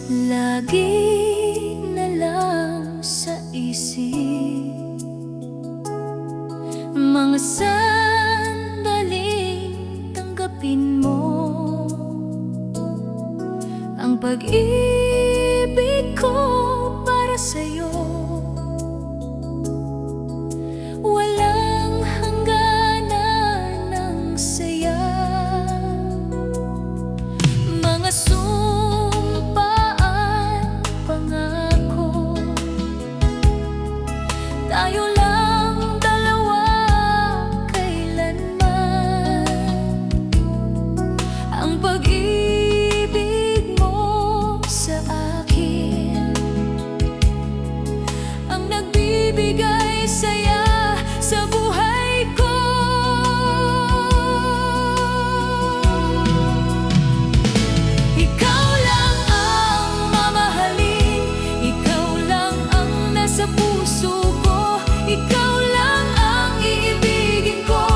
Lagi na lang sa isip mga sandaling tanggapin mo ang pag-ibig ko para sa'yo. Walang hangganan ng saya, mga sumpaan, pangako. Tayo lang dalawa kailanman. Ang pag-ibig mo sa akin ang nagbibigay saya sa buhay ko. Ikaw lang ang mamahalin, ikaw lang ang nasa puso ko, ikaw lang ang iibigin ko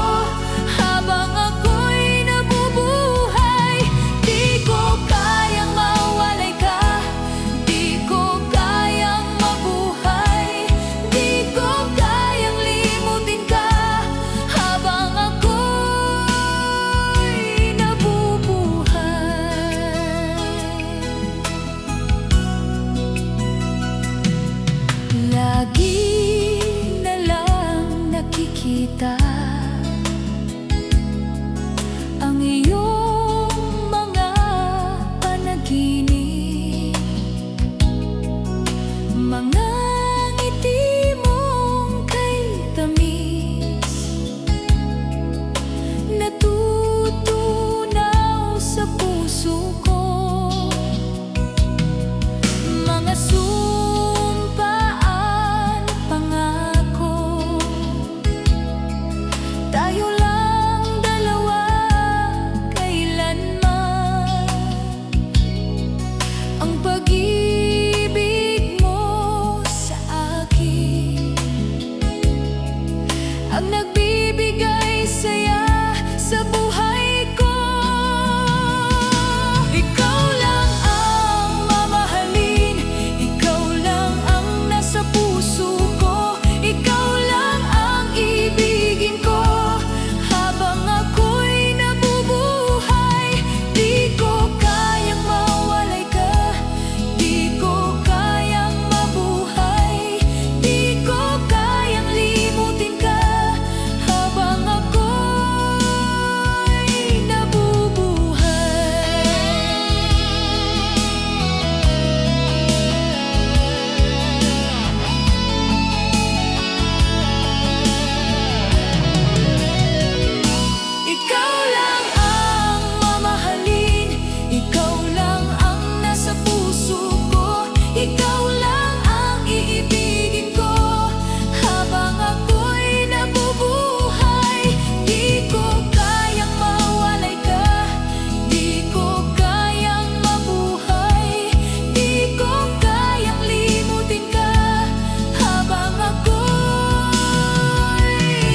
habang ako'y nabubuhay. Di ko kayang mawalay ka, di ko kayang mabuhay, di ko kayang limutin ka habang ako'y nabubuhay. Lagi na lang nakikita ang iyong mga panaginip, mga ngiti mong kay tamis, natutunaw sa puso ko. Mga sumpaan, pangako. Tayo lang dalawa kailanman. Ang pag-ibig mo sa akin ang nagbibigay saya sa buhay ko. Ikaw lang ang mamahalin, ikaw lang ang nasa puso ko, ikaw lang ang iibigin ko habang ako'y nabubuhay. Di ko kayang mawalay ka, di ko kayang mabuhay, di ko kayang limutin ka habang ako'y nabubuhay. Ikaw lang ang mamahalin, ikaw lang ang nasa puso ko, ikaw lang ang iibigin ko habang ako'y nabubuhay. Di ko kayang mawalay ka, di ko kayang mabuhay, di ko kayang limutin ka habang ako'y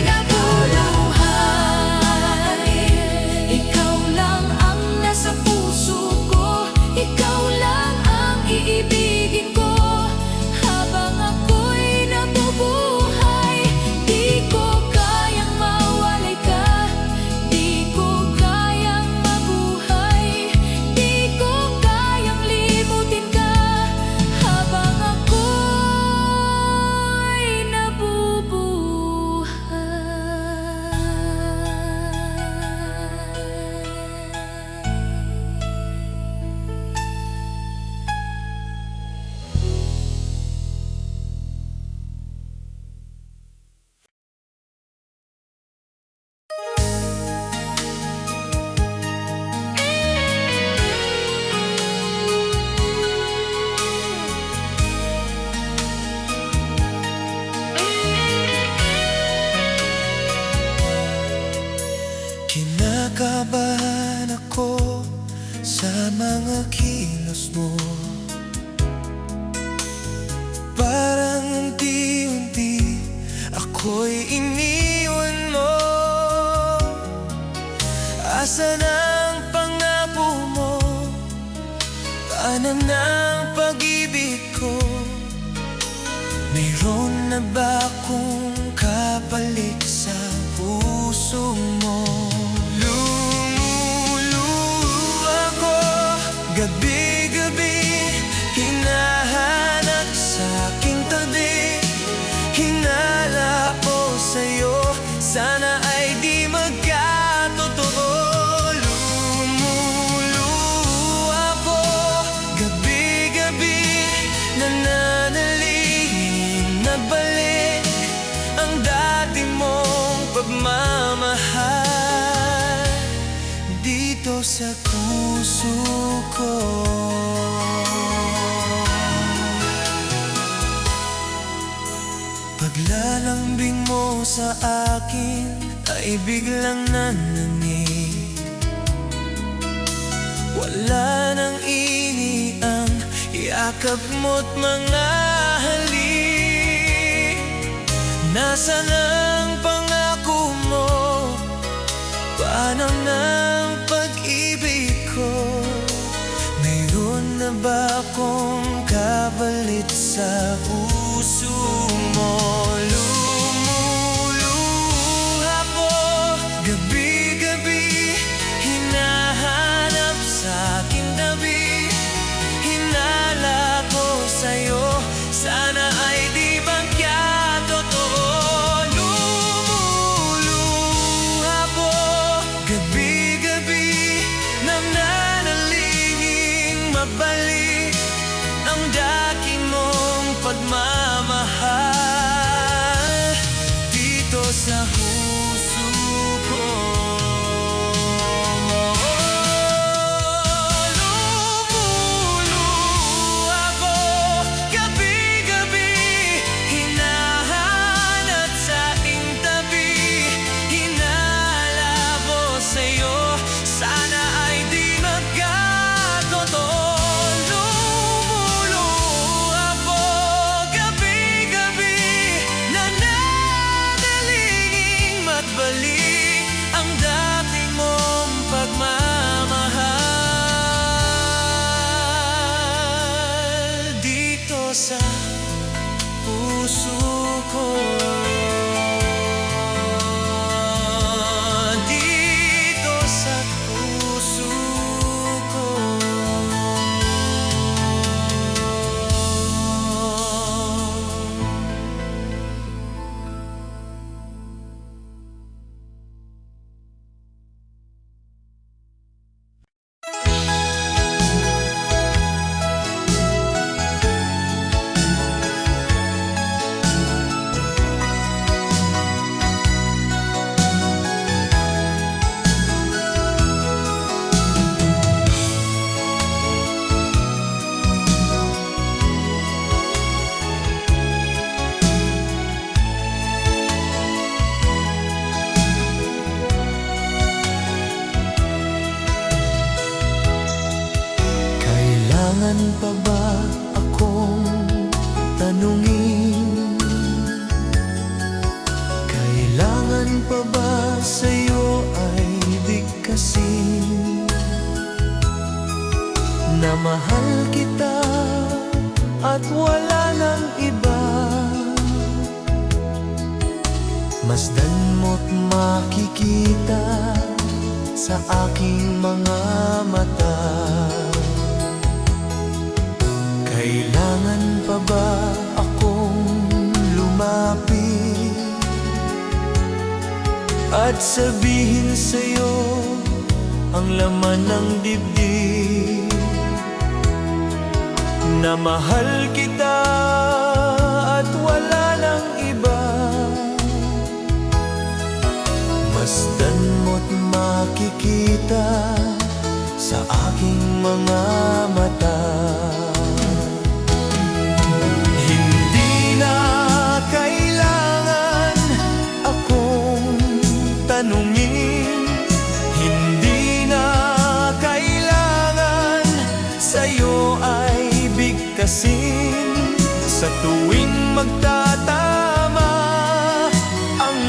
nabubuhay. Ikaw lang ang nasa puso ko, ikaw lang ang iibigin ko habang ako'y nabubuhay. Di ko kayang mawalay ka, di ko kayang mabuhay, di ko kayang limutin ka habang ako'y nabubuhay. Kinakabahan ako sa mga kilos mo, parang unti-unti ako'y iniwan mo. Asan ang pangako mo? Paanan ng pag-ibig ko? Mayroon na ba akong kapalit sa puso mo? Lumuluha ko gabi-gabi, hinahanap sa aking tabi. Hinala ko sa'yo, sana ay di magkatotoo. Lumuluha ko gabi-gabi, nananalangin na balik ang dati mong pagmamahal dito sa puso ko. Paglalambing mo sa akin ay biglang nanangig. Wala nang ini ang yakap mo't mga halik. Nasaan ang pangako mo? Paano ng pag-ibig ko? Mayroon na ba akong kapalit sa puso mo? Lumuluha ko gabi-gabi, hinahanap sa aking tabi. Hinala ko sa'yo, sana ay di magkatotoo. Lumuluha ko gabi-gabi, nananalangin mabalik ang dati mong pagmamahal dito sa puso ko. Lumuluha ko gabi-gabi, hinahanap sa aking tabi. Hinala ko sa'yo, sana ay di magkatotoo. Lumuluha ko gabi-gabi, nananalangin magbalik ang dati mong pagmamahal dito sa puso ko. Dito sa puso ko. Kailangan pa ba akong tanungin? Kailangan pa ba sa'yo ay bigkasin na mahal kita at wala nang iba? Masdan mo't makikita sa aking mga mata. Kailangan pa ba akong lumapit at sabihin sa'yo ang laman ng dibdib na mahal kita at wala nang iba? Masdan mo't makikita sa aking mga mata. Hindi na kailangan akong tanungin, hindi na kailangan sa'yo ay bigkasin. Sa tuwing magtatama ang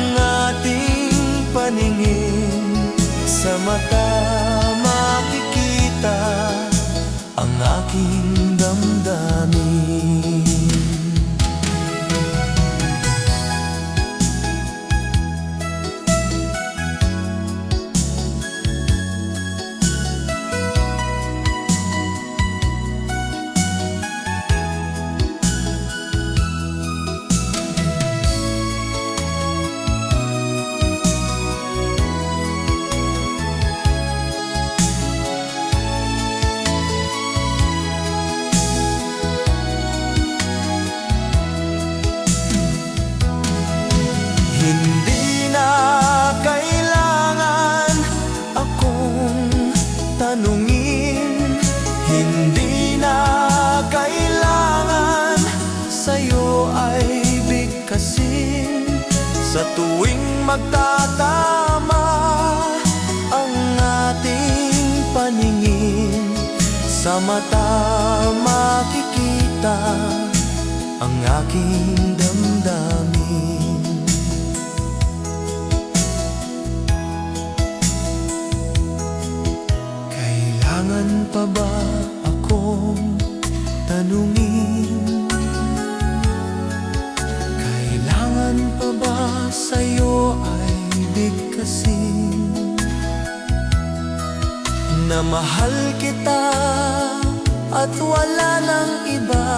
ating paningin, sa mata makikita ang aking damdamin. Hindi na kailangan akong tanungin, hindi na kailangan sa'yo ay bigkasin. Sa tuwing magtatama ang ating paningin, sa mata makikita ang aking damdamin. Kailangan pa ba akong tanungin? Kailangan pa ba sa'yo ay bigkasin na mahal kita at wala nang iba?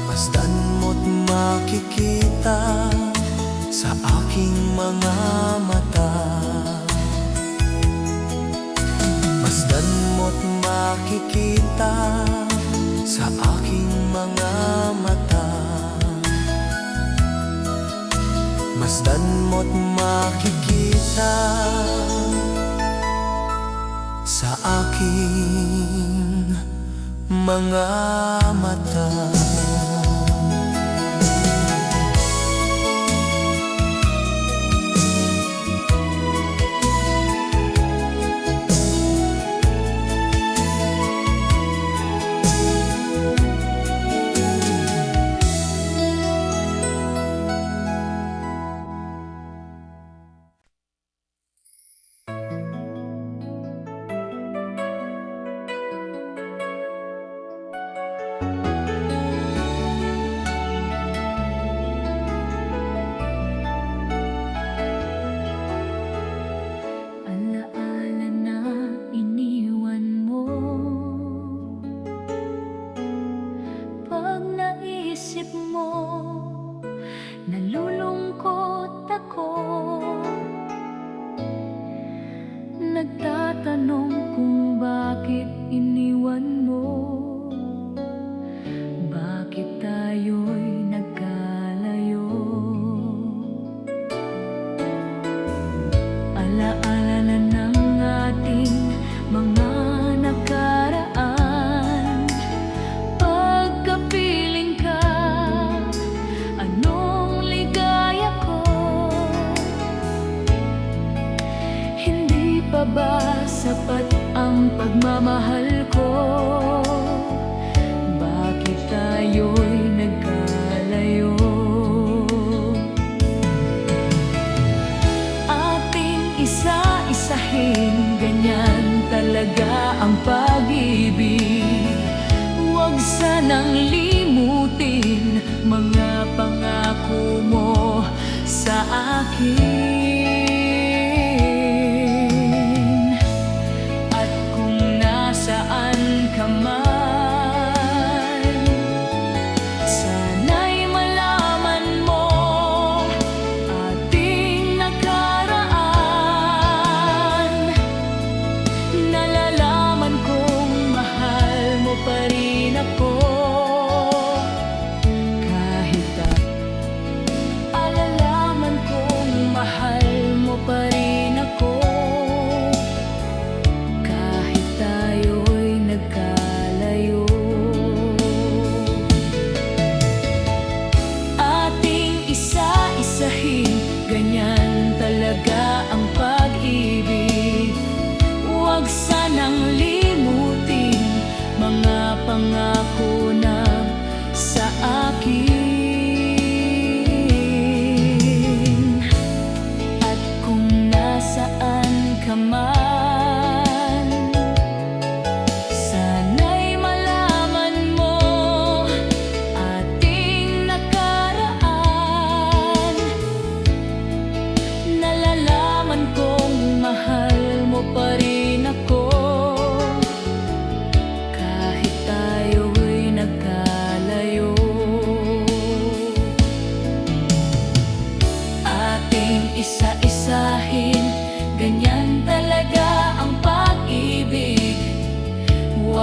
Masdan mo't makikita sa aking mga mata. Masdan mo't makikita sa aking mga mata. Masdan mo't makikita sa aking mga mata. Alaala na iniwan mo. Pag naisip mo, nalulungkot ako. Nagtatanong kung bakit iniwan mo. Bakit tayo'y nagkalayo? Alaala na ng ating mga nakaraan. Pagkapiling ka, anong ligaya ko? Hindi pa ba sapat ang pagmamahal ko? Bakit tayo'y nagkalayo? Ating isa-isahin, ganyan talaga ang pag-ibig. Huwag sanang limutin mga pangako mo sa akin. At kung nasaan ka man, sana'y malaman mo ating nakaraan. Nalalaman kong mahal mo pa rin ako. Kahit alalaman kong mahal mo pa rin ako. Kahit tayo'y nagkalayo.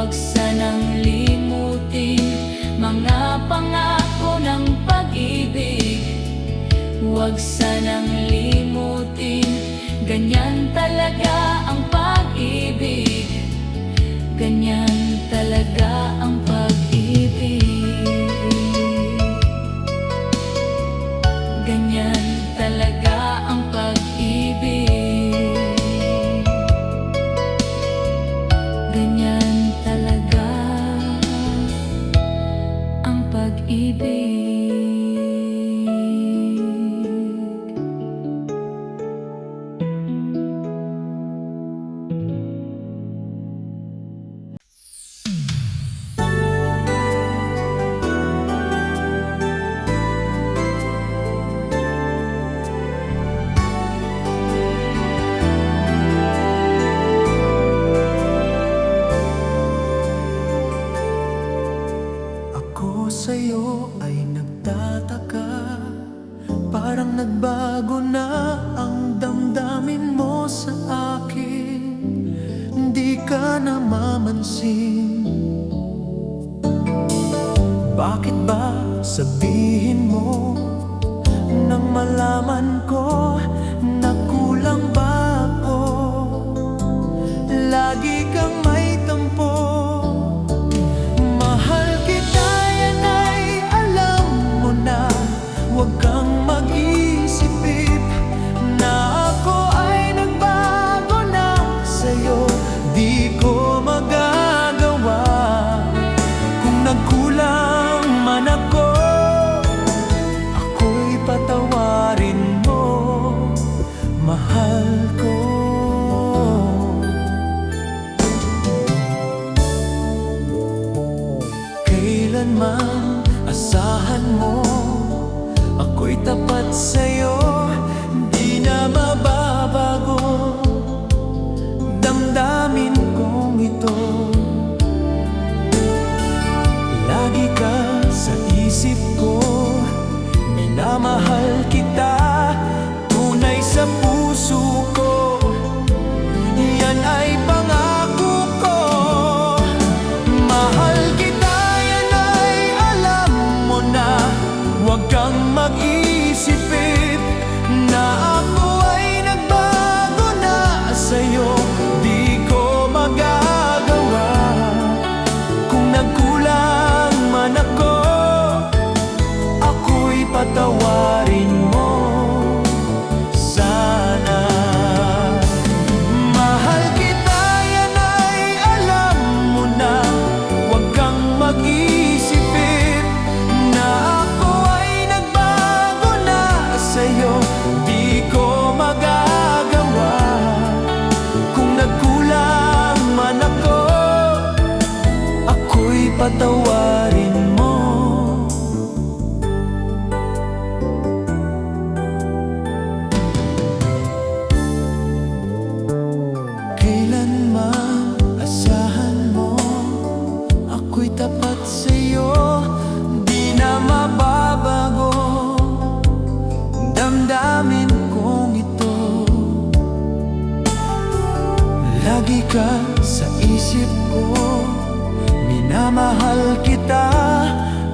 Huwag sanang limutin mga pangako ng pag-ibig. Huwag sanang limutin, ganyan talaga ang pag-ibig. Ganyan talaga ang pag-ibig. Ganyan talaga ang pag-ibig. Ganyan talaga ang pag-ibig. Ako sa'yo ay nagtataka, parang nagbago na ang damdamin mo sa akin. Hindi ka namamansin. Bakit ba sabihin mo nang malaman ko na kulang ba ako? Lagi kang may tampo. Huwag kang mag-isip na ako ay nagbago na sa'yo. Di ko magagawa kung nagkulang man ako. Ako'y patawarin mo, mahal ko. Kailanman asahan mo ako'y tapat sa'yo, di na mababago damdamin kong ito. Lagi ka sa isip ko, minamahal kita, tunay sa puso ko. Yan ay pangako ko. Mahal kita, yan ay alam mo na. Huwag kang mag-isipin na ako ay nagbago na sa'yo. Di ko magagawa kung nagkulang man ako. Ako'y patawarin mo sana. Mahal kita, yan ay alam mo na. Huwag kang mag-isipin na sa'yo. Di ko magagawa kung nagkulang man ako. Ako'y patawarin mo. Kailanman asahan mo, ako'y tapat sa'yo, di na mababago damdamin kong ito. Lagi ka sa isip ko, minamahal kita,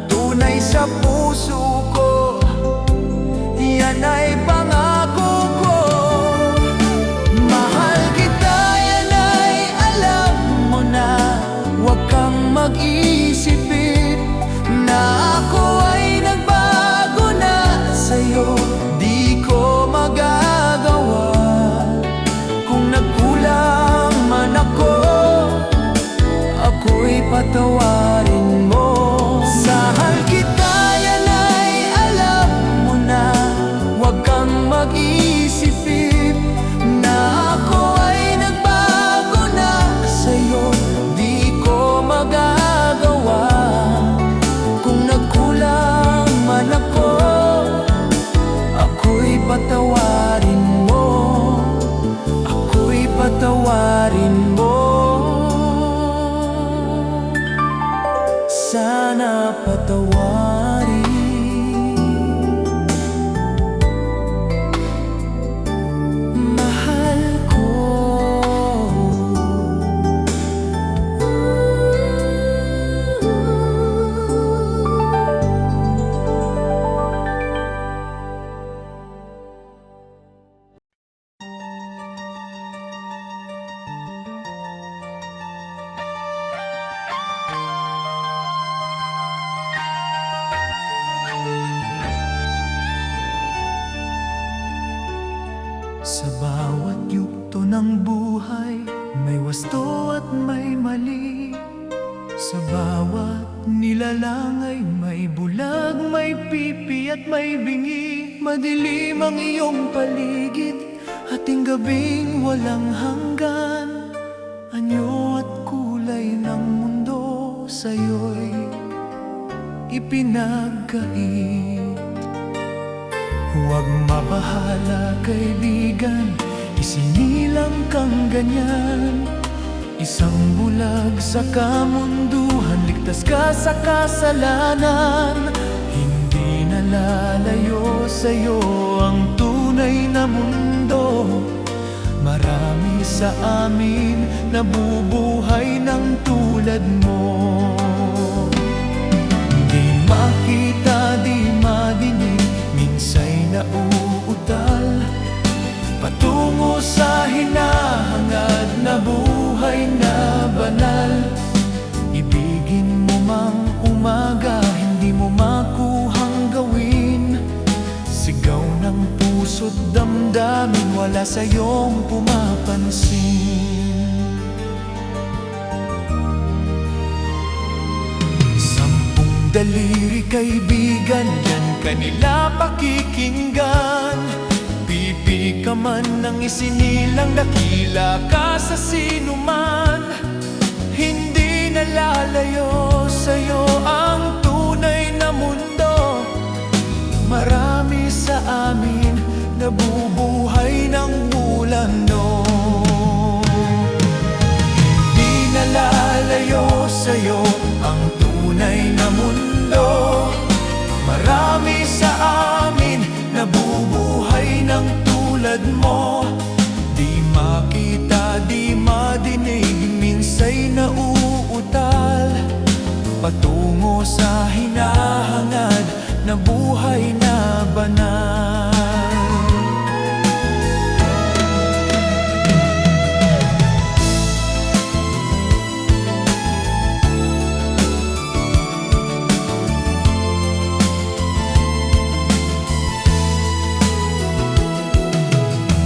tunay sa puso ko. Yan ay pangako ko. Mahal kita, yan ay alam mo na. Huwag kang mag-isipin na ako ay nagbago na sa'yo. Di ko magagawa kung nagkulang man ako. Ako'y patawarin mo. Mahal kita, yan ay alam mo na. Huwag kang mag-isipin na ako ay nagbago na sa'yo. Di ko magagawa kung nagkulang man ako. Ako'y patawarin mo. Ako'y patawarin mo. Sana patawarin. Mahal ko. ang buhay, may wasto at may mali. Sa bawat nilalang ay may bulag, may pipi at may bingi. Madilim ang iyong paligid, hating gabing walang hanggan. Anyo at kulay ng mundo sa'yo'y ipinagkait. Huwag mabahala kaibigan, isinilang kang ganyan. Isang bulag sa kamunduhan, ligtas ka sa kasalanan. Hindi nalalayo sa'yo ang tunay na mundo. Marami sa amin nabubuhay ng tulad mo. Di makita, di madinig, minsa'y nauutal patungo sa hinahangad na buhay na banal. Ibigin mo mang umaga, hindi mo makuhang gawin. Sigaw ng puso't damdamin, wala sa'yong pumapansin. Sampung daliri kaibigan, yan kanila pakikinggan. Pipi ka man ng isinilang, dakila ka sa sinuman. Hindi nalalayo sa'yo ang tunay na mundo. Marami sa amin nabubuhay ng bulano. Hindi nalalayo sa'yo ang tunay na mundo. Marami sa amin nabubuhay ng tulad mo. Di makita, di madinig, minsa'y nauutal patungo sa hinahangad na buhay na banal.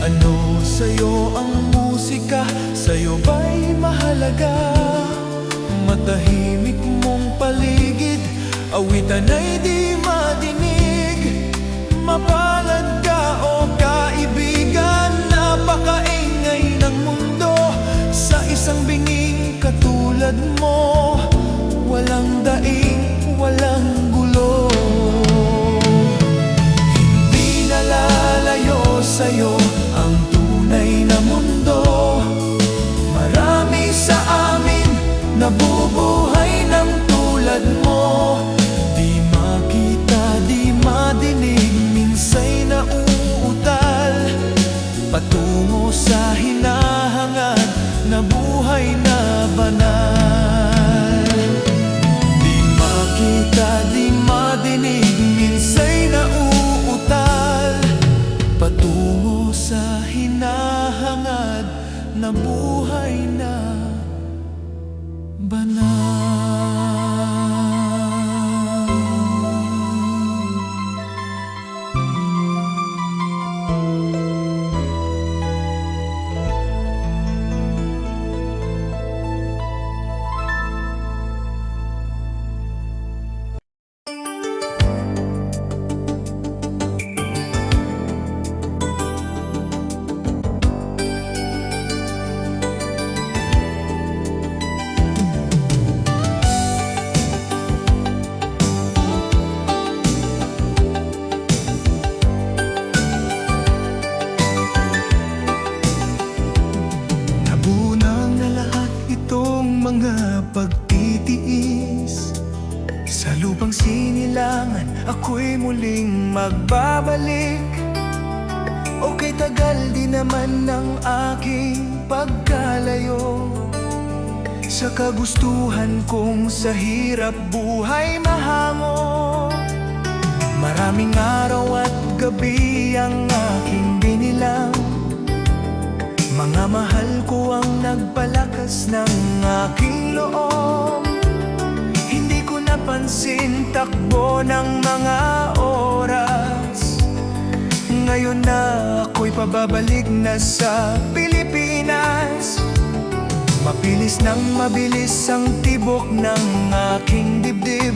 Ano sa'yo ang musika? Sa'yo ba'y mahalaga? Matahimik mong paligid, awitan ay di madinig. Mapalad ka o kaibigan, napakaingay ng mundo. Sa isang binging katulad mo, walang daing, walang gulo. Hindi nalalayo sa'yo ang tunay na mundo. Marami sa amin nabubuhay ng tulad mo. Di makita, di madinig, minsa'y nauutal patungo sa hinahangad na buhay na banal. Di makita, di madinig, minsa'y nauutal patungo sa hinahangad na buhay na banal. Mga pagtitiis sa lupang sinilangan, ako'y muling magbabalik. O kay tagal di naman ng aking pagkalayo sa kagustuhan kong sa hirap buhay mahango. Maraming araw at gabi ang aking binilang, mga mahal ko ang nagpalakas ng aking loob. Hindi ko napansin takbo ng mga oras. Ngayon na ako'y pababalik na sa Pilipinas. Mapilis nang mabilis ang tibok ng aking dibdib,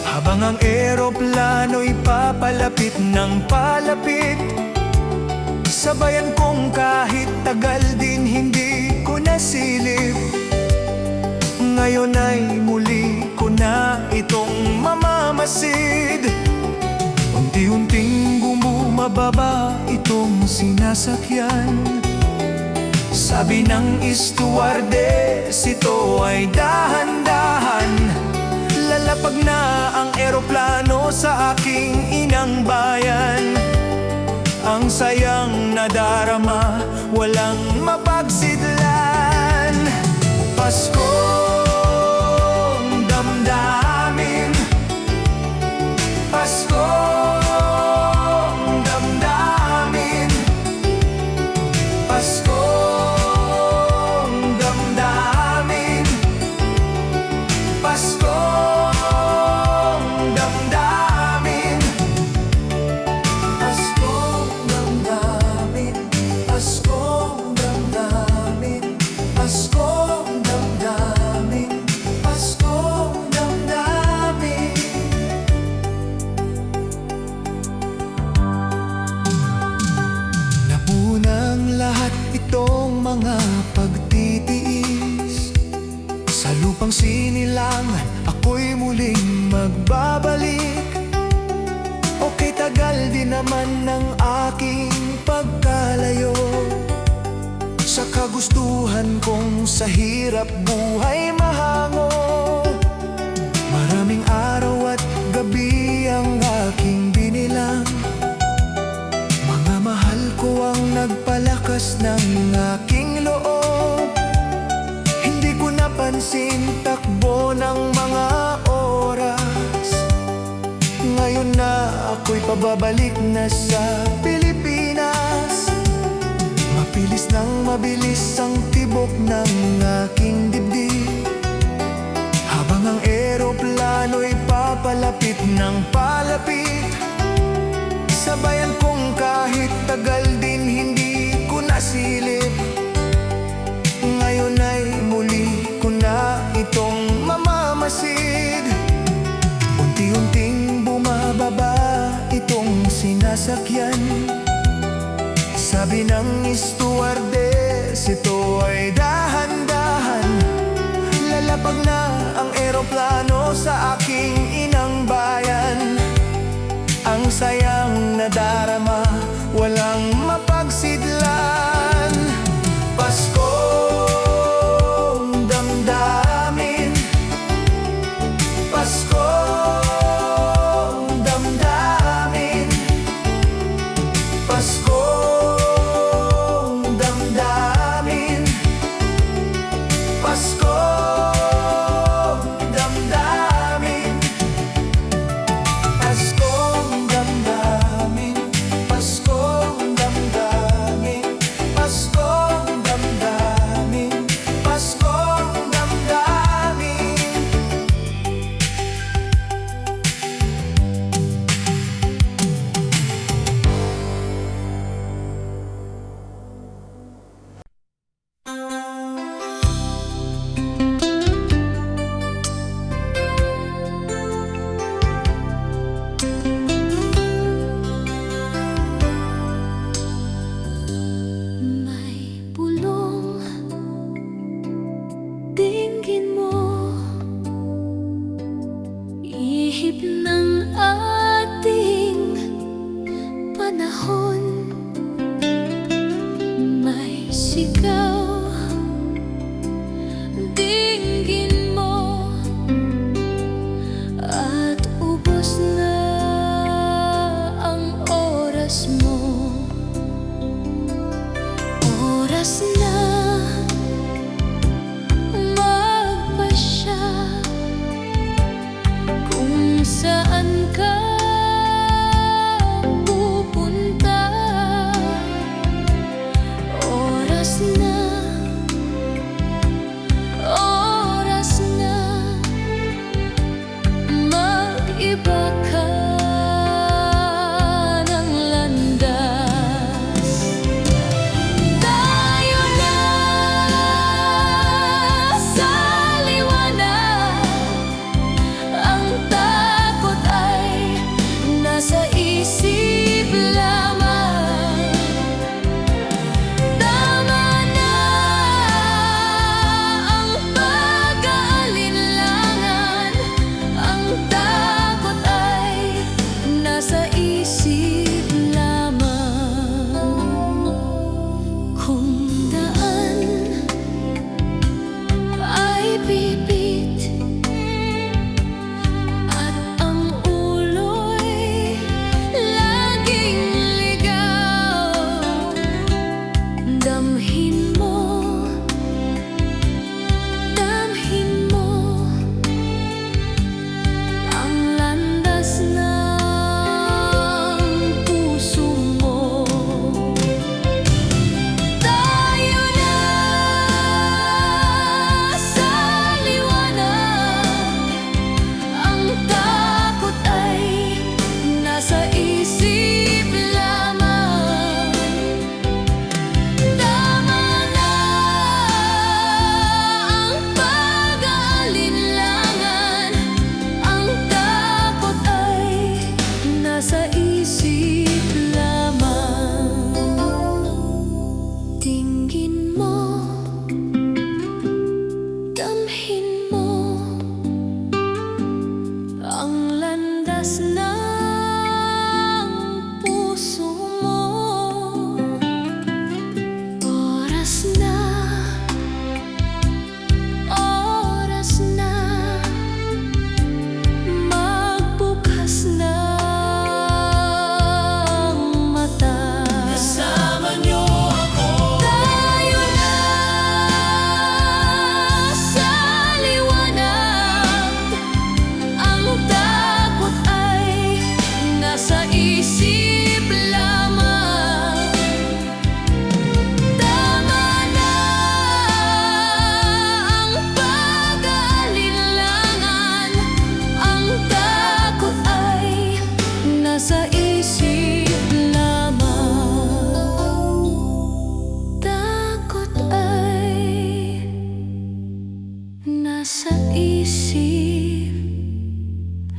habang ang eroplano'y papalapit ng palapit. Sabayan kong kahit tagal din hindi ko nasilip. Ngayon ay muli ko na itong mamamasid. Unti-unting bumababa itong sinasakyan. Sabi ng stewardess, ito ay dahan-dahan. Lalapag na ang eroplano sa aking inang bayan. Ang sayang nadarama, walang mapagsidlan. Paskong damdamin, Paskong damdamin, Paskong damdamin, Paskong damdamin, Paskong damdamin, Paskong damdamin, Paskong damdamin, Paskong damdamin. Napunang lahat itong mga pagtitiis. Sa lupang sinilang, ako'y muling magbabalik. Okay, tagal din naman ng aking pagkalayo sa kagustuhan kong sa hirap buhay mahango. Maraming araw at gabi ang aking binilang. Mga mahal ko ang nagpalakas ng aking loob. Hindi ko napansin takbo ng mga oras. Ngayon na ako'y pababalik na sa Pilipinas. Mapilis nang mabilis ang tibok ng aking dibdib, habang ang eroplano'y papalapit ng palapit. Sabayan kong kahit tagal din hindi ko nasilip. Ngayon ay muli ko na itong mamamasid. Unti-unting bumababa itong sinasakyan. Sabi ng stewardess, ito ay dahan-dahan. Lalapag na ang eroplano sa aking inang bayan. Ang sayang nadarama, walang mapagsidlan. Paskong damdamin, Paskong damdamin, Paskong damdamin, Paskong damdamin, Paskong damdamin, Paskong damdamin, Paskong damdamin, Paskong damdamin. May bulong, tingin mo, ihip ng ating panahon. May sigaw, tingin mo, at ubos na ang oras mo. Oras na magpasya kung saan ka isip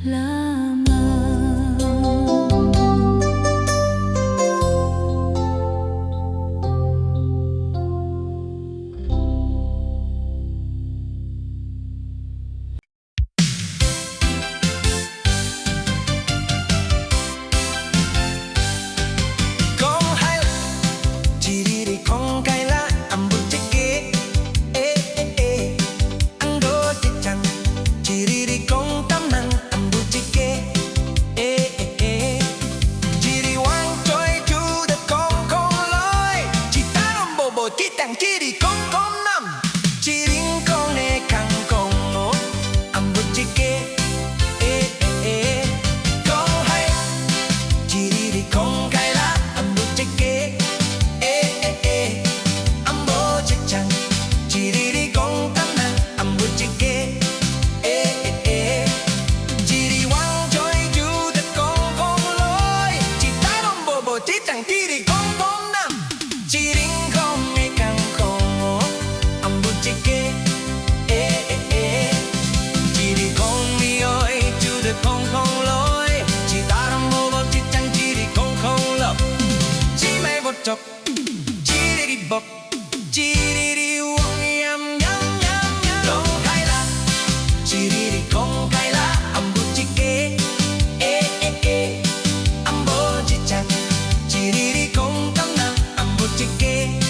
lamang. Kung hay Chiriri kong kaila ang butike ang dote chang Chiriri kong tamang ang butike Chiri wang choi chu de kong kong loy Chitarong bobo titang chiri kong kong nam Chiring kong ne kang kong no ang butike Kong hay Chiriri kong kaila ang butike ang boche chang Chiriri kong tanan ang butike Chiri wang choi chu de kong kong loy Chitarong bobo titang chiri kong kong nam Chiring kong e kang kong ang butike Chiri kong mioy chu de kong kong loy Chitarong bobo titang chiri kong kong lo Chi mai bot chok Chiriri bok Chiriri wong yam yam yam yam Kong kaila Chiriri kong kaila ang butike ang boche chang Chiriri kong tamang ang butike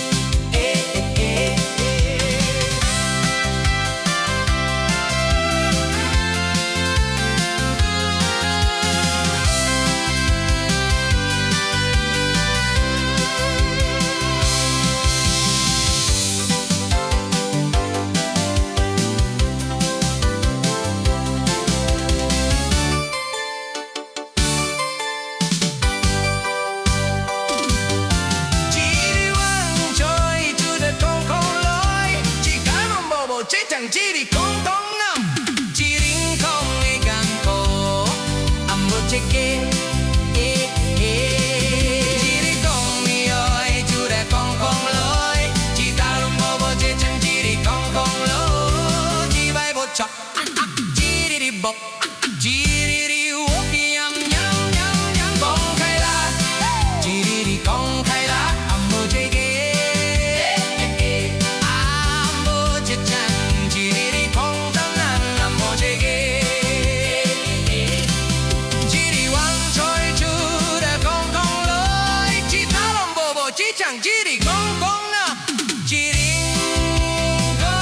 Chiri wang choi chu de kong kong loy Chitarong bobo chitang chiri kong kong nam Chiring kong e kang ko ang butike Chiri kong mioy chu de kong kong loy Chitarong bobo chitang chiri kong kong lo Chi bai bot chok Chiriri bok Chiriri wok yam yam yam yam Kong kaila Chiriri kong kaila ang butike ang boche chang Chiriri kong tanan ang butike Chiri wang choi chu de kong kong loy Chitarong bobo chichang chiri kong kong na Chiring kong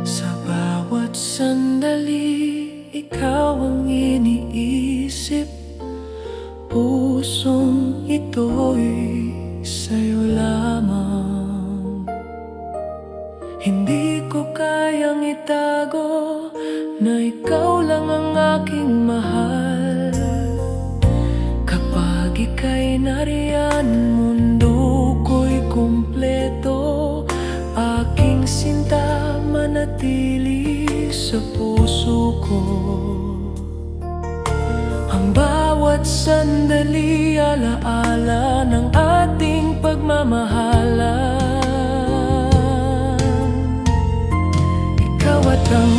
Sa bawat sandali, ikaw ang iniisip Pusong ito'y sa'yo lamang Hindi ko kayang itago na ikaw lang ang aking mahal Kapag ika'y nariyan, mundo ko'y kumpleto Aking sinta manatili sa puso ko Ang bawat sandali alaala ng ating pagmamahalan Ikaw at ang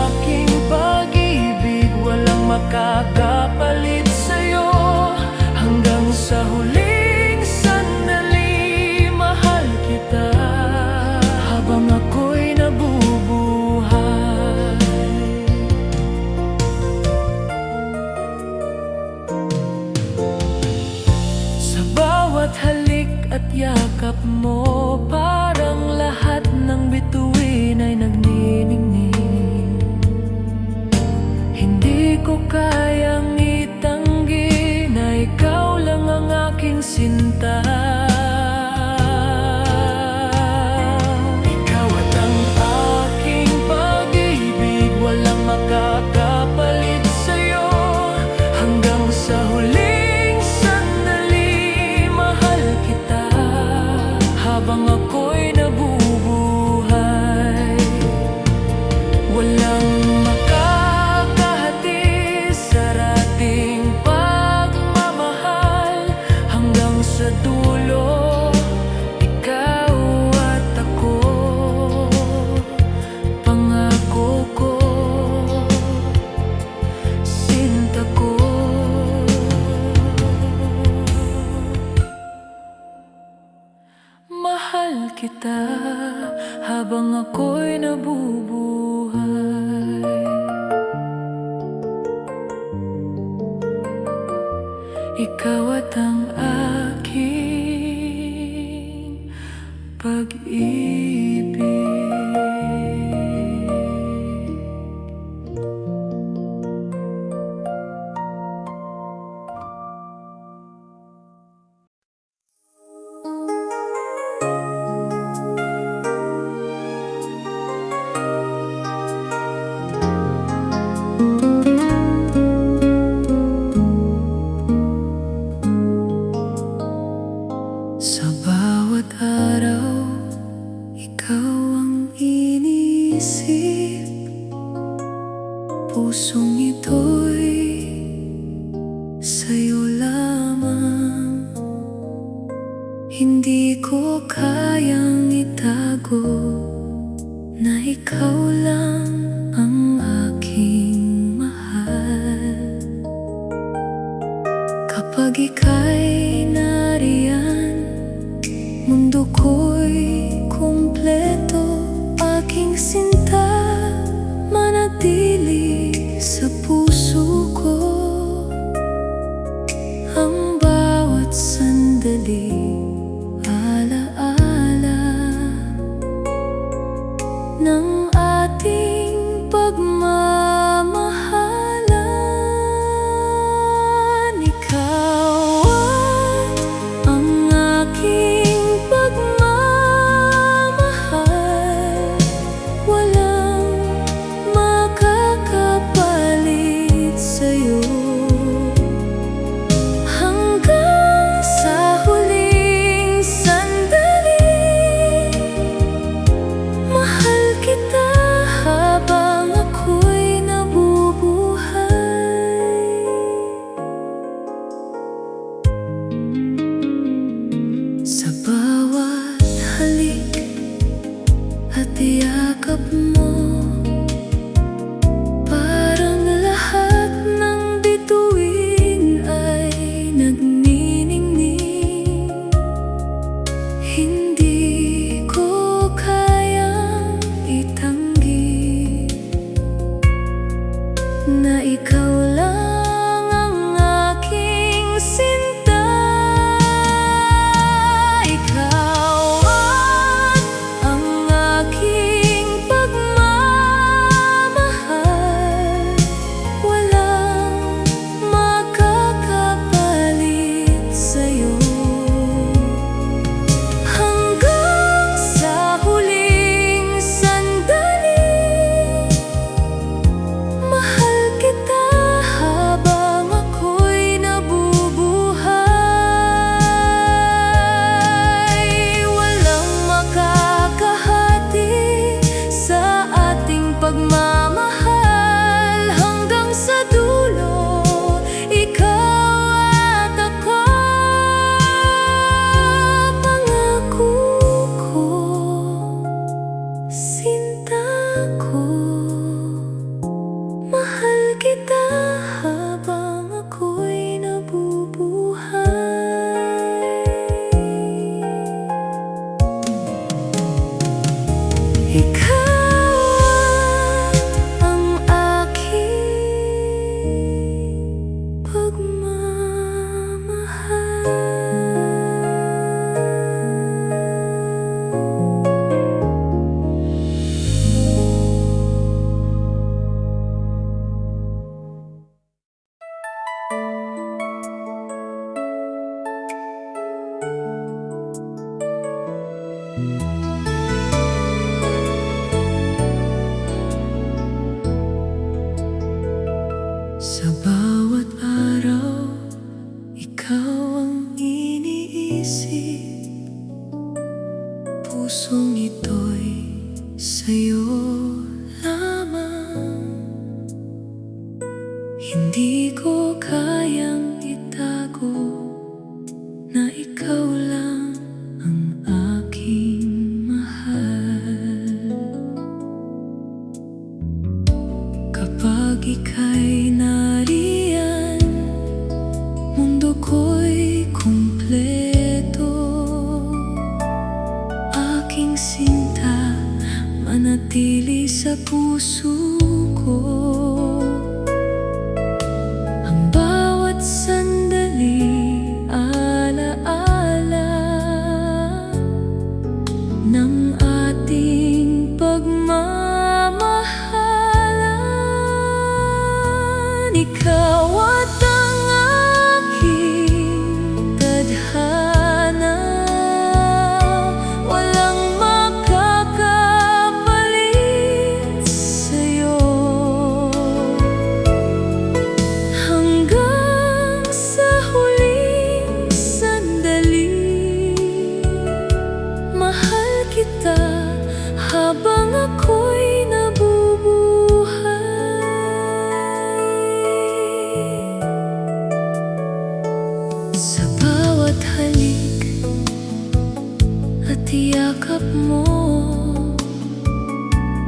aking pag-ibig walang makakapalit sa'yo Hanggang sa huling sandali mahal kita Habang ako'y nabubuhay Sa bawat halik at yakap mo Parang lahat ng bituin ay nagniningning Hindi ko kayang itanggi na ikaw lang ang aking sinta Ikaw at ang aking pag-ibig walang makakapalit ikaw at ang aking pag-ibig. Sa bawat araw, ikaw ang iniisip. Pusong ito'y sa'yo lamang. Hindi ko kayang itago na ikaw lang ang aking mahal. Kapag ika'y nariyan, mundo ko'y kumpleto. Aking sinta, manatili sa puso ko. Ang bawat sandali, alaala ng ating pagmamahalan. Ikaw ang aking pagmamahal. Walang makakapalit sa'yo. Hanggang sa huling sandali, mahal kita habang ako'y nabubuhay. Sa bawat halik at yakap mo, parang lahat ng bituin ay nagniningning. Hindi ko kayang itanggi na ikaw lang ang aking sinta. Ikaw ang aking pagmamahal. Walang makakapalit sa'yo. Hanggang sa huling sandali, mahal kita habang ako'y nabubuhay. Walang makakahati sa ating pagmamahal. Hanggang sa dulo, ikaw at ako. Pangako ko, sinta ko, mahal kita habang ako'y nabubuhay. Ikaw ang aking Sa bawat araw, ikaw ang iniisip. Pusong ito'y sa'yo lamang. Hindi ko kayang itago na ikaw lang ang aking mahal. Kapag ika'y nariyan, mundo ko'y kumpleto. Aking sinta, manatili sa puso ko. Ang bawat ikaw at ang aking tadhana. Walang makakapalit sa'yo. Hanggang sa huling sandali, mahal kita habang ako'y nabubuhay. Sa bawat halik at yakap mo,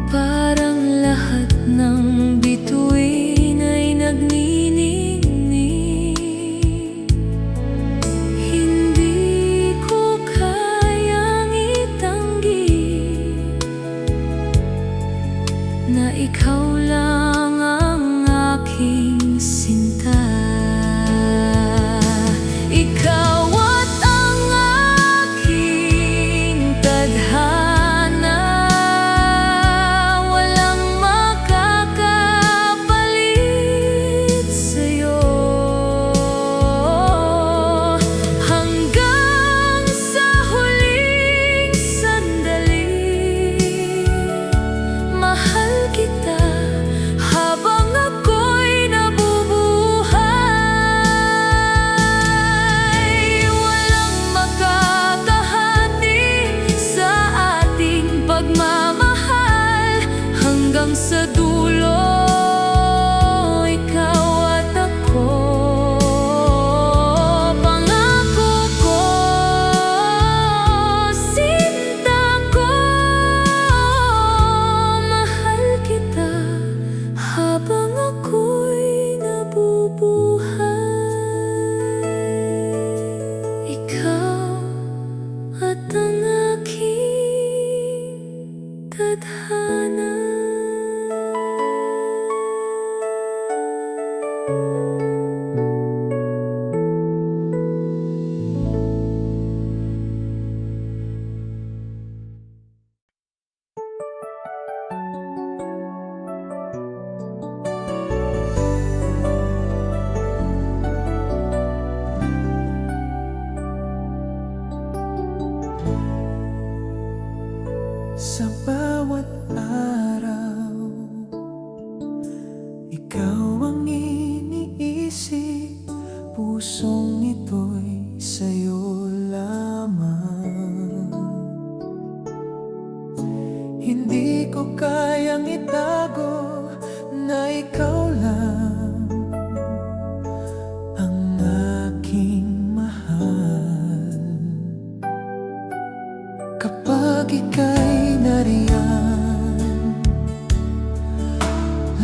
parang lahat ng bituin ay nagniningning. Hindi ko kayang itanggi na ikaw lang ang aking sinta. Ikaw at ang aking tadhana. Walang makakapalit sa'yo. Hanggang sa huling sandali, mahal kita habang ako'y nabubuhay. Walang makakahati sa ating pagmamahal. Hanggang sa dulo, ikaw at ako. Pangako ko, sinta ko, mahal kita habang ako'y nabubuhay. Ikaw at ang aking tadhana. Sa bawat araw, ikaw ang iniisip. Pusong ito'y sa'yo lamang. Hindi ko kayang itago na ikaw lang ang aking mahal. Kapag ika'y nariyan,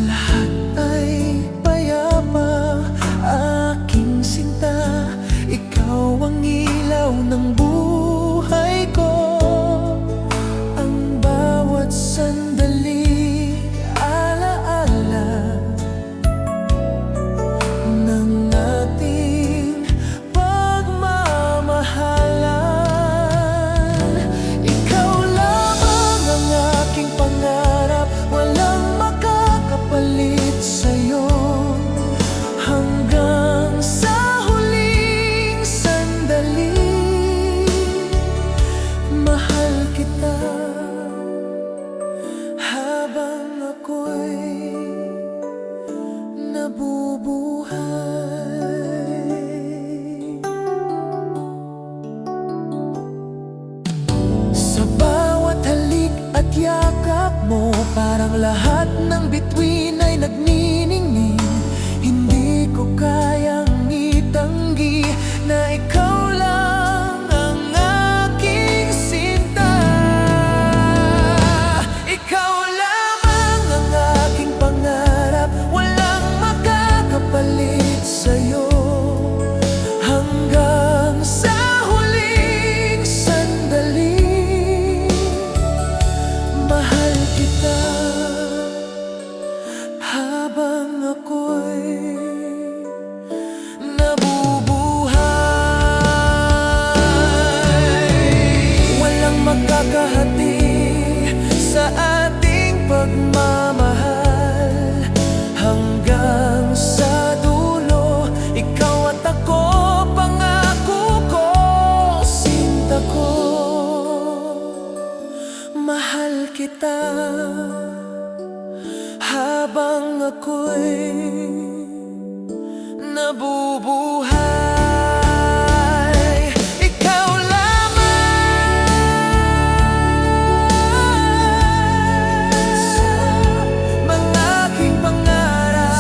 lahat ay payapa. Aking sinta, ikaw ang ilaw ng buhay ko. Ang bawat sandali, alaala ng ating pagmamahalan. Ikaw lamang ang aking pangarap. Walang makakapalit sa'yo. Hanggang sa huling sandali, mahal kita habang ako'y nabubuhay. Sa bawat halik at yakap mo, parang lahat ng bituin ay nagniningning. Hindi ko kayang itanggi na ikaw lang ang aking sinta. Ikaw lamang ang aking pangarap. Walang makakapalit nabubuhay. Ikaw lamang mga aking pangarap.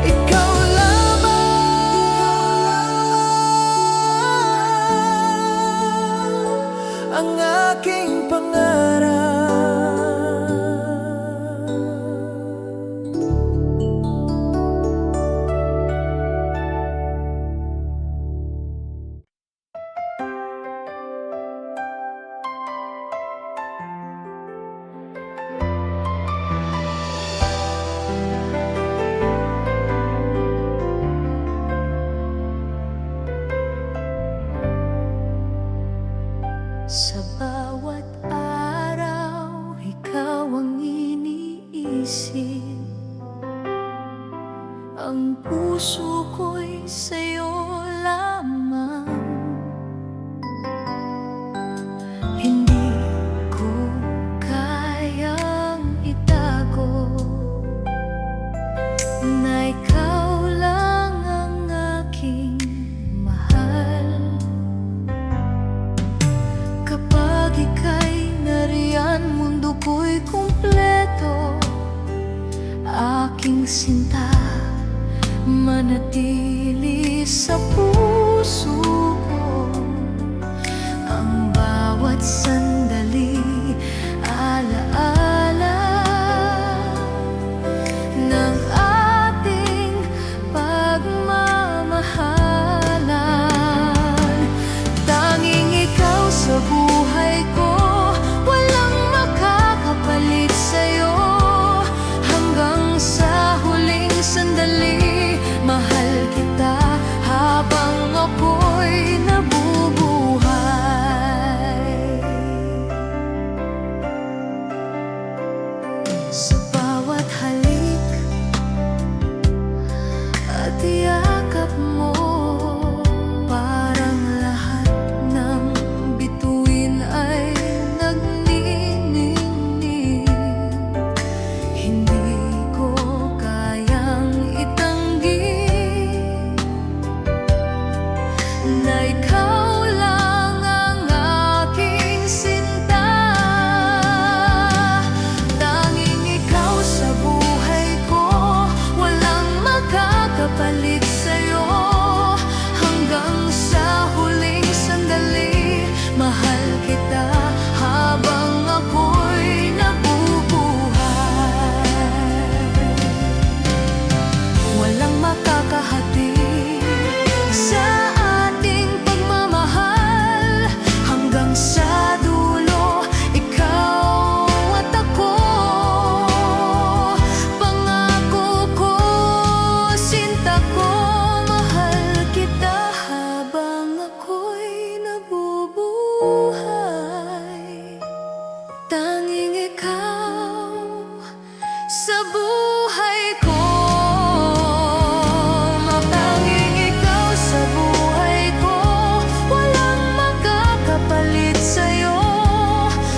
Ikaw lamang ang aking pangarap. Sa bawat araw, ikaw ang iniisip. Ang puso ko'y sa'yo lamang. Hindi ko kayang itago na ikaw lang ang aking mahal. Kapag ika'y nariyan, mundo ko'y kumpleto. Aking sinta, manatili sa puso ko. Ang bawat sandali, alaala ng ating pagmamahalan. Tanging ikaw sa buhay ko, walang makakapalit sa'yo. Hanggang sa huling sandali, mahal kita habang ako'y nabubuhay. Sa bawat halik at yakap mo, parang lahat ng bituin ay nagniningning. Hindi ko kayang itanggi na ikaw lang ang aking sinta. Tanging ikaw sa buhay ko, walang makakapalit sa'yo. Hanggang sa huling sandali, mahal kita habang ako'y nabubuhay. Walang makakahati sa ating pagmamahal. Hanggang sa dulo, ikaw at ako. Pangako ko, sinta ko, mahal kita habang ako'y nabubuhay. Tanging ikaw sa buhay ko. Tanging ikaw sa buhay ko, walang makakapalit sa'yo.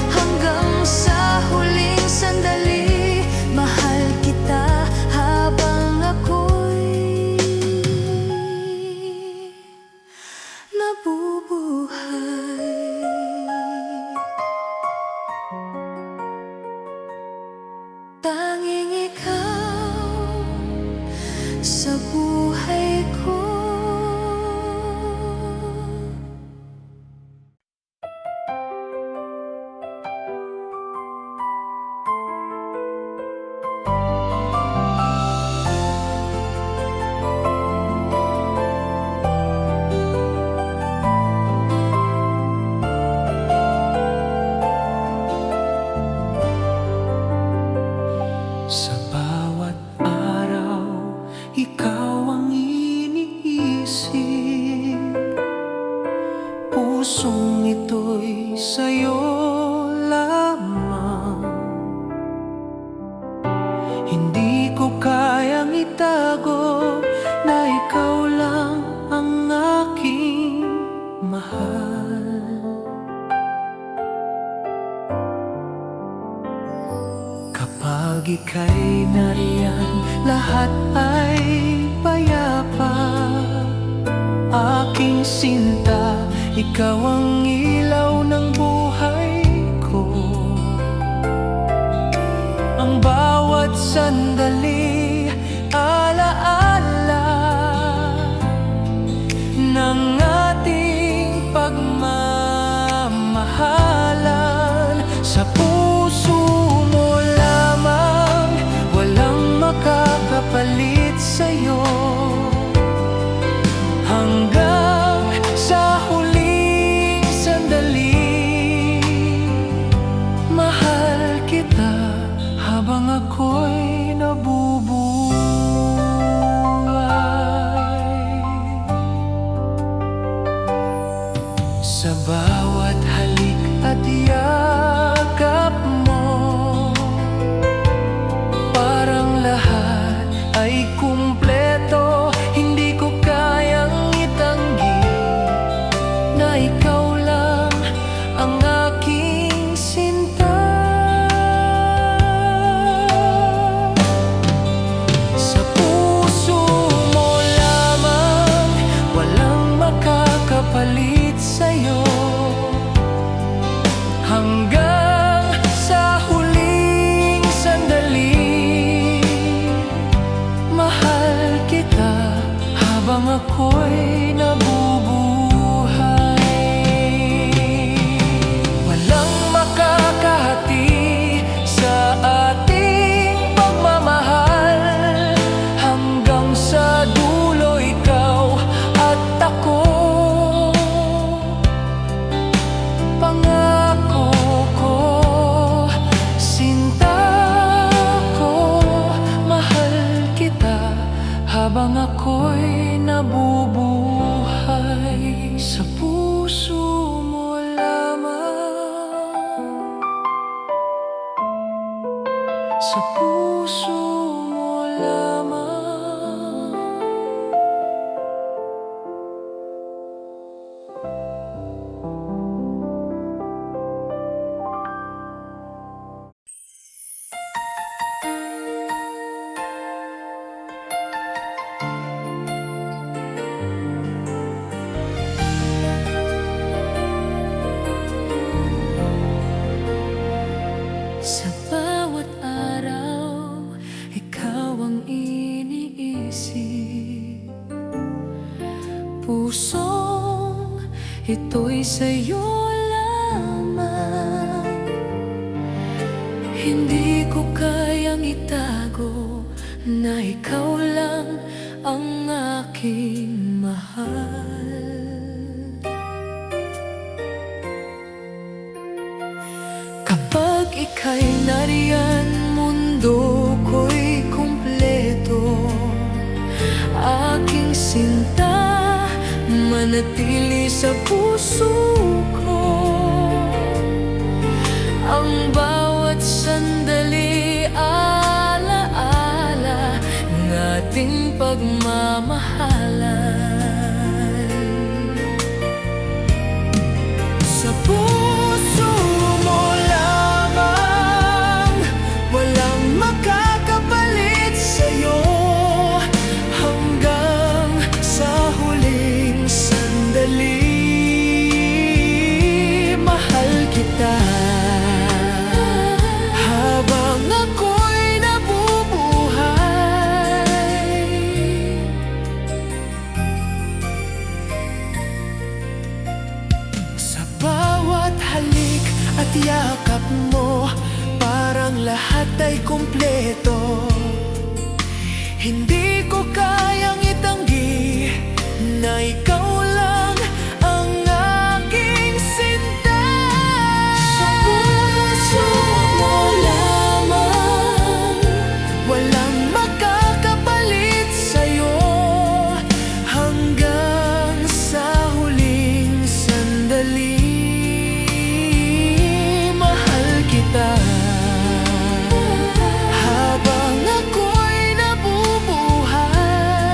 Hanggang sa huling sandali, mahal kita habang ako'y nabubuhay. Tanging ikaw sa buhay ko. Sa Kapag ika'y nariyan, lahat ay payapa. Aking sinta, ikaw ang ilaw ng buhay ko. Ang bawat sandali, alaala ng ating pagmamahalan. Sa puso mo lamang, walang makakapalit sa'yo. Hanggang sa huling sandali, mahal kita habang ako'y nabubuhay. Sa bawat halik at yakap mo, parang lahat ay kumpleto. Hindi ko kayang itanggi na ikaw lang ang aking sinta. Sa puso mo lamang, walang makakapalit sa'yo. Hanggang sa huling sandali, mahal kita habang ako'y nabubuhay. Walang makakahati sa ating pagmamahal. Hanggang sa dulo, ikaw at ako. Pangako ko, sinta ko, mahal kita habang ako'y nabubuhay. Sa puso mo lamang, sa puso mo lamang. Sa bawat araw, ikaw ang iniisip. Pusong ito'y sa'yo lamang. Hindi ko kayang itago na ikaw lang ang aking mahal. Kapag ika'y nariyan, mundo ko'y kumpleto. Aking sinta, manatili sa puso ko. Ang bawat sandali, alaala ng ating pagmamahalan. Sa puso mo lamang, walang makakapalit sa'yo. Hanggang sa huling sandali, mahal kita habang ako'y nabubuhay. Sa bawat halik at yakap mo, parang lahat ay kumpleto. Hindi ko kayang itanggi na ikaw lang ang aking sinta. Sa puso mo lamang, walang makakapalit sa'yo. Hanggang sa huling sandali, mahal kita habang ako'y nabubuhay.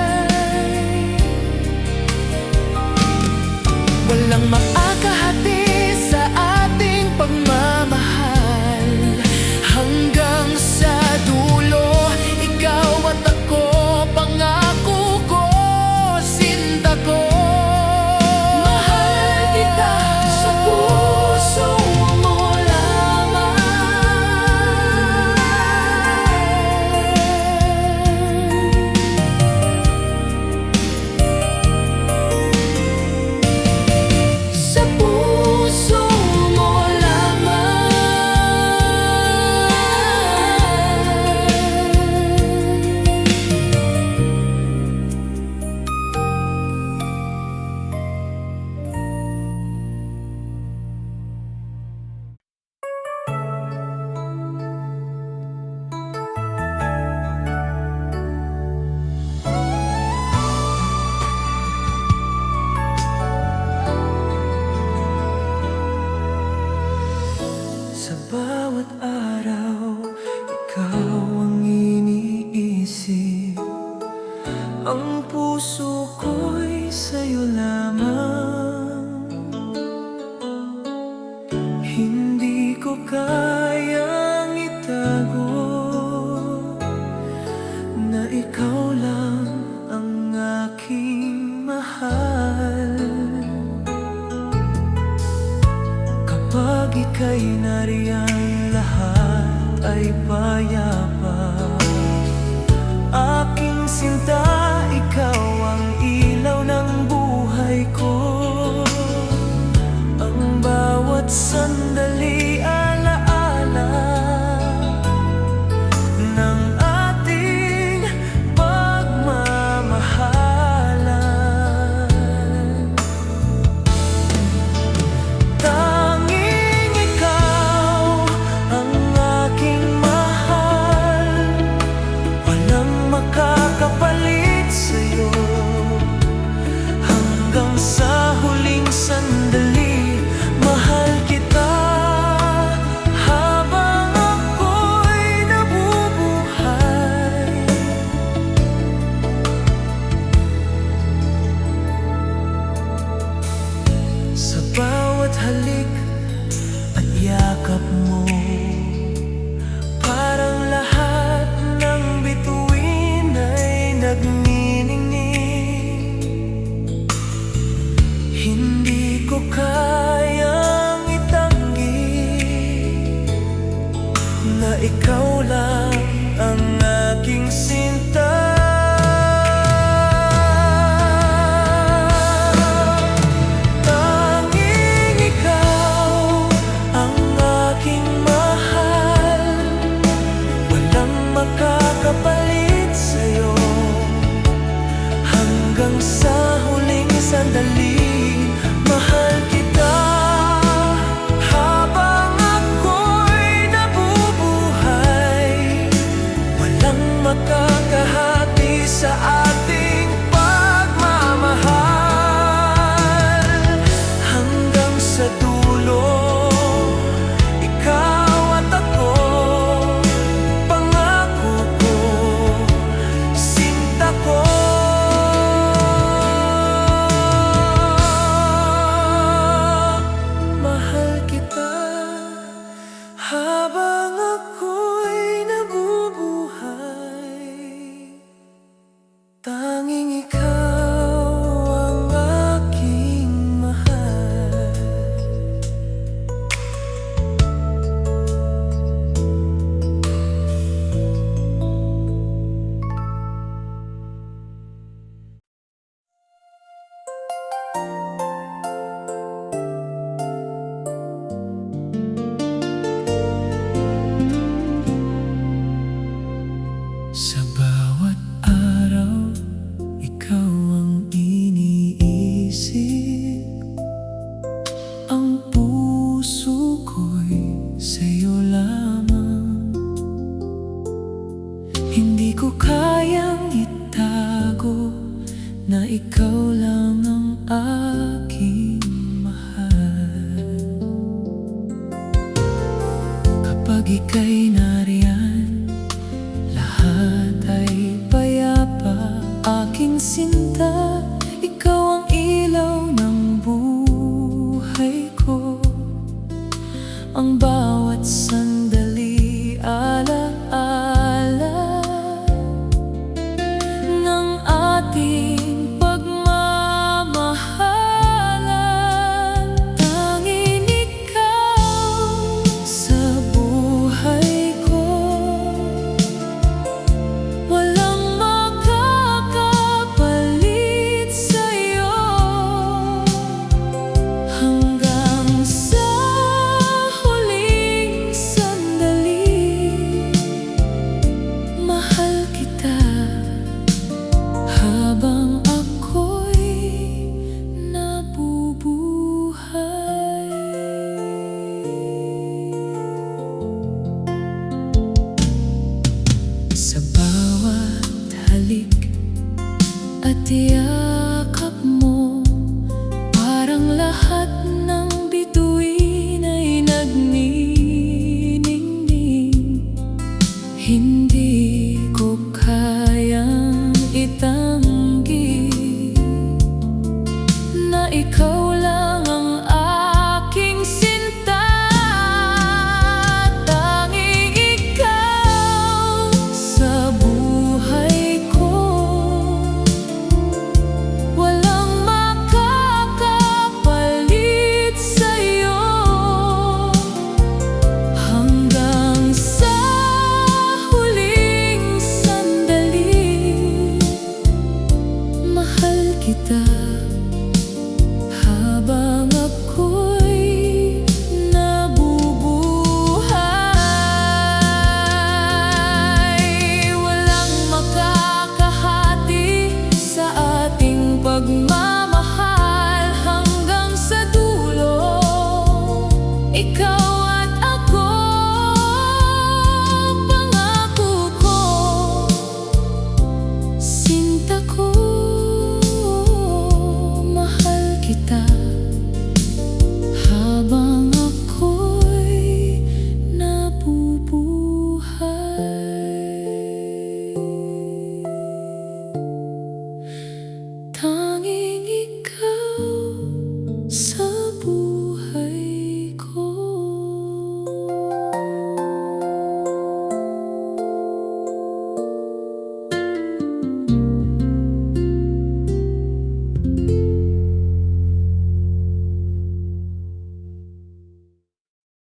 payapa. Aking sinta, ikaw ang ilaw ng buhay ko. Ang bawat sandali alaala ng ating pagmamahalan. Tanging ikaw ang aking mahal, walang makakapalit sa'yo. Hanggang sa huling sandali, mahal kita habang ako'y nabubuhay. Sa bawat halik at yakap mo, parang lahat ng bituin ay nagniningning. Hindi ko kayang itanggi na ikaw lang ang aking sinta. Tanging ikaw ang aking mahal, walang makakapalit sa'yo. Hanggang sa huling sandali, mahal kita habang ako'y nabubuhay. Walang makakahati sa ating pagmamahal. Hanggang sa dulo, ikaw at ako, pangako ko, sinta ko. Mahal kita habang ako'y nabubuhay. Tanging ikaw ang aking mahal. Sa bawat araw, ikaw ang iniisip. Ang puso ko'y sa'yo lamang. Hindi ko kayang itago na ikaw lang ang aking mahal. Kapag ika'y nariyan, lahat ay payapa. Aking sinta, ikaw ang ilaw ng buhay ko. Ang bawat sandali alaala ng ating pagmamahalan. Tanging ikaw sa buhay ko, walang makakapalit sa'yo. Hanggang sa huling sandali, mahal kita habang ako'y nabubuhay. Sa bawat halik at yakap mo, parang lahat ng bituin ay nagniningning. Hindi